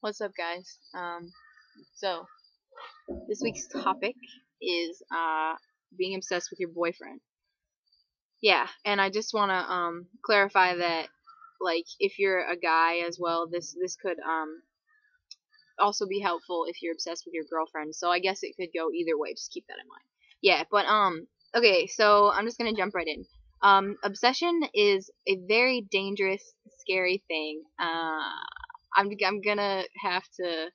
What's up, guys? So this week's topic is being obsessed with your boyfriend. Yeah, and I just want to clarify that, like, if you're a guy as well, this could also be helpful if you're obsessed with your girlfriend. So I guess it could go either way. Just keep that in mind. Yeah, but okay, so I'm just gonna jump right in. Obsession is a very dangerous, scary thing. I'm gonna have to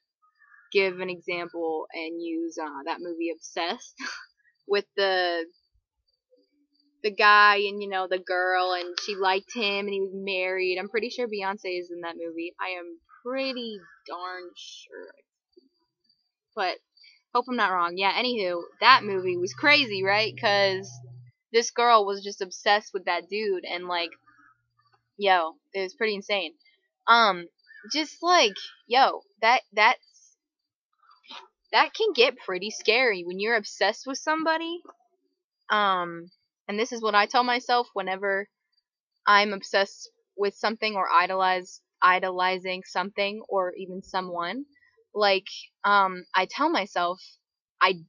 give an example and use that movie Obsessed with the guy and the girl, and she liked him and he was married. I'm pretty sure Beyonce is in that movie. I am pretty darn sure, but hope I'm not wrong. Yeah. Anywho, that movie was crazy, right? Because this girl was just obsessed with that dude, and like, yo, it was pretty insane. Um, just like, yo, that can get pretty scary when you're obsessed with somebody. And this is what I tell myself whenever I'm obsessed with something or idolizing something or even someone. Like, I tell myself I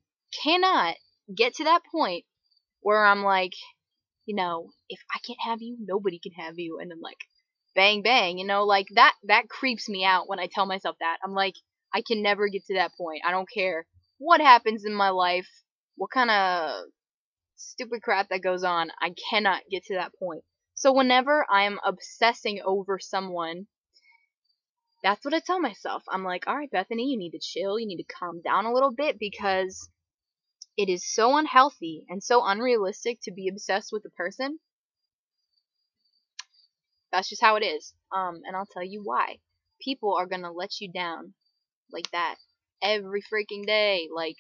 cannot get to that point where I'm like, if I can't have you, nobody can have you, and then like, bang bang, like that creeps me out when I tell myself that. I'm like, I can never get to that point. I don't care what happens in my life, what kind of stupid crap that goes on. I cannot get to that point. So whenever I am obsessing over someone, that's what I tell myself. I'm like, all right, Bethany, you need to chill. You need to calm down a little bit, because it is so unhealthy and so unrealistic to be obsessed with a person. That's just how it is. And I'll tell you why. People are gonna let you down like that every freaking day. Like,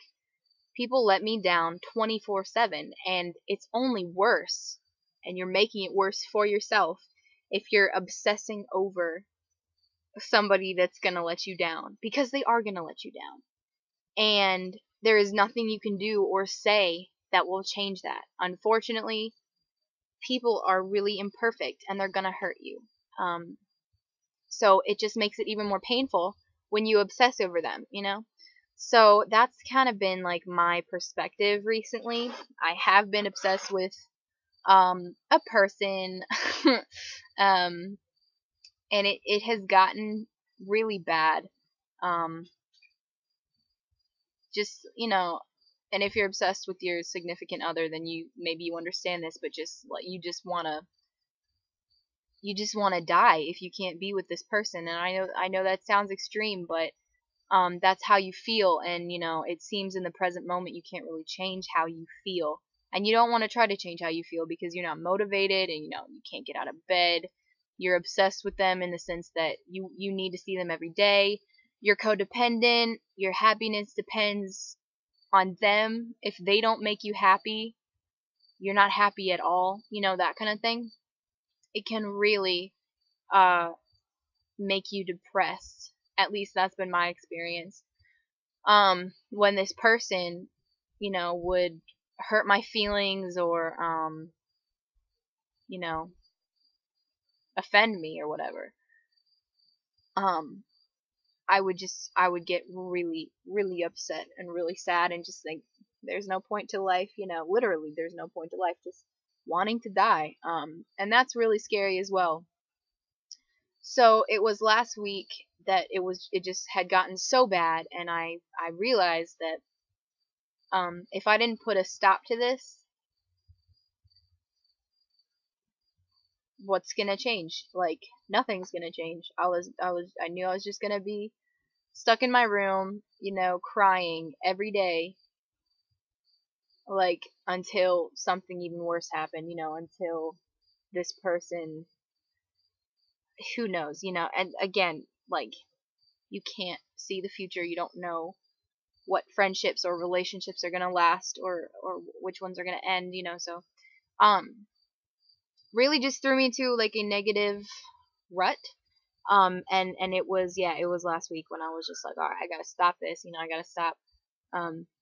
people let me down 24/7, and it's only worse. And you're making it worse for yourself if you're obsessing over somebody that's gonna let you down, because they are gonna let you down. And there is nothing you can do or say that will change that. Unfortunately, people are really imperfect and they're gonna hurt you. So it just makes it even more painful when you obsess over them. So that's kind of been like my perspective recently. I have been obsessed with a person, um, and it has gotten really bad. Um, just and if you're obsessed with your significant other, then you understand this, but just like, you just wanna die if you can't be with this person. And I know that sounds extreme, but that's how you feel. And it seems in the present moment you can't really change how you feel, and you don't want to try to change how you feel because you're not motivated, and you can't get out of bed. You're obsessed with them in the sense that you need to see them every day. You're codependent. Your happiness depends on them. If they don't make you happy, you're not happy at all. That kind of thing. It can really uh make you depressed. At least that's been my experience. When this person, would hurt my feelings, or you know, offend me or whatever. Um, I would get really, really upset and really sad, and just think there's no point to life. Literally there's no point to life. Just wanting to die. And that's really scary as well. So it was last week that it just had gotten so bad, and I realized that if I didn't put a stop to this, what's gonna change? Like, nothing's gonna change. I knew I was just gonna be stuck in my room, crying every day, like, until something even worse happened, until this person, who knows, and again, like, you can't see the future. You don't know what friendships or relationships are gonna last, or which ones are gonna end, so really just threw me into like a negative rut. And it was last week when I was just like, all right, I gotta stop this. I gotta stop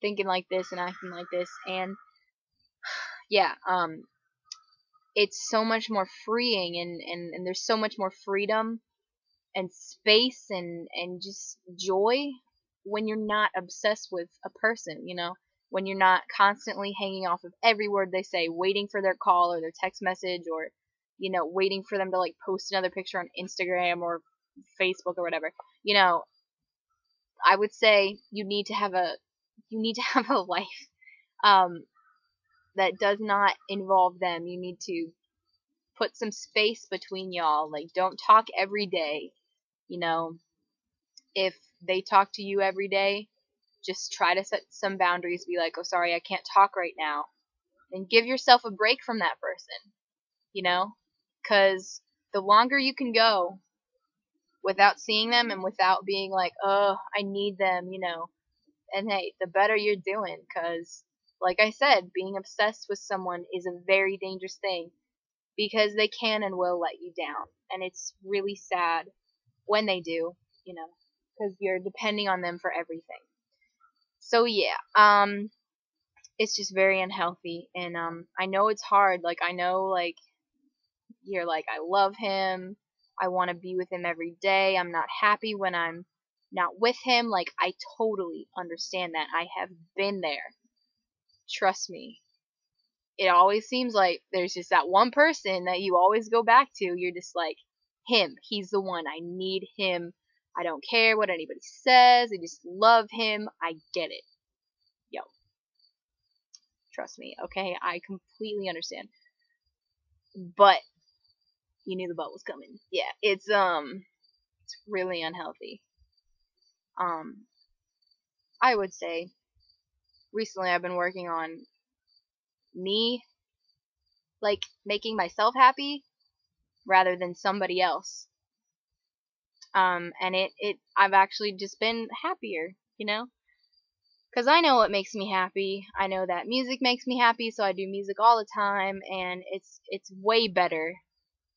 thinking like this and acting like this. And yeah, it's so much more freeing, and there's so much more freedom space and just joy when you're not obsessed with a person, you know, when you're not constantly hanging off of every word they say, waiting for their call or their text message, or, you know, waiting for them to like post another picture on Instagram or Facebook or whatever. You know, I would say you need to have a life um that does not involve them. You need to put some space between y'all. Like, don't talk every day, you know. If they talk to you every day, just try to set some boundaries. Be like, oh, sorry, I can't talk right now. And give yourself a break from that person, you know? Because the longer you can go without seeing them and without being like, oh, I need them, you know, and hey, the better you're doing. Because, like I said, being obsessed with someone is a very dangerous thing because they can and will let you down. And it's really sad when they do, you know, because you're depending on them for everything. So yeah, it's just very unhealthy, and I know it's hard. Like, I know, like, you're like, I love him, I want to be with him every day. I'm not happy when I'm not with him. Like, I totally understand that. I have been there. Trust me. It always seems like there's just that one person that you always go back to. You're just like, him. He's the one. I need him. I don't care what anybody says. I just love him. I get it. Yo. Trust me, okay? I completely understand. But you knew the butt was coming. Yeah, it's really unhealthy. Um I would say recently I've been working on me, like making myself happy rather than somebody else. And it I've actually just been happier, you know? Cuz I know what makes me happy. I know that music makes me happy, so I do music all the time, and it's way better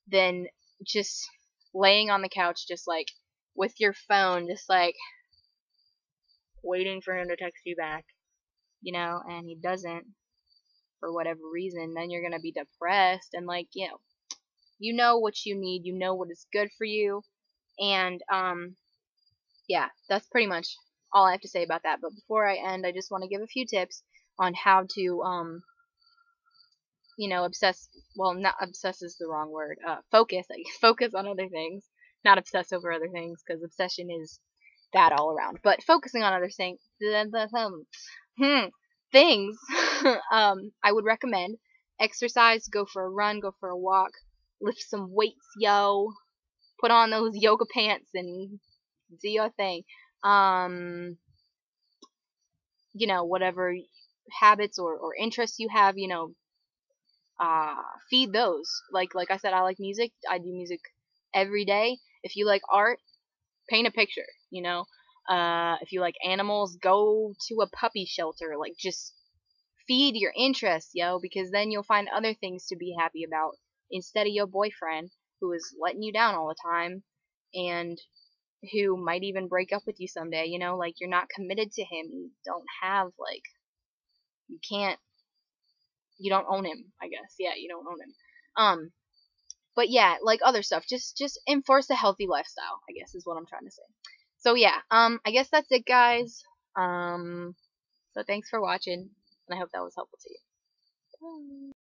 than just laying on the couch just like with your phone just like waiting for him to text you back, you know, and he doesn't for whatever reason. Then you're going to be depressed, and like, you know what you need, you know what is good for you. And yeah, that's pretty much all I have to say about that. But before I end, I just want to give a few tips on how to obsess. Well, not obsess is the wrong word. Focus. Focus on other things, not obsess over other things, because obsession is bad all around. But focusing on other things, things. I would recommend exercise. Go for a run. Go for a walk. Lift some weights, yo. Put on those yoga pants and do your thing. Whatever habits or interests you have, feed those. Like I said, I like music. I do music every day. If you like art, paint a picture. If you like animals, go to a puppy shelter. Like, just feed your interests, yo, because then you'll find other things to be happy about instead of your boyfriend who is letting you down all the time and who might even break up with you someday. Like, you're not committed to him. You don't have, like, you can't, you don't own him, I guess. Yeah, you don't own him. But yeah, like other stuff, just enforce a healthy lifestyle, I guess is what I'm trying to say. So yeah, I guess that's it, guys. So thanks for watching, and I hope that was helpful to you. Bye.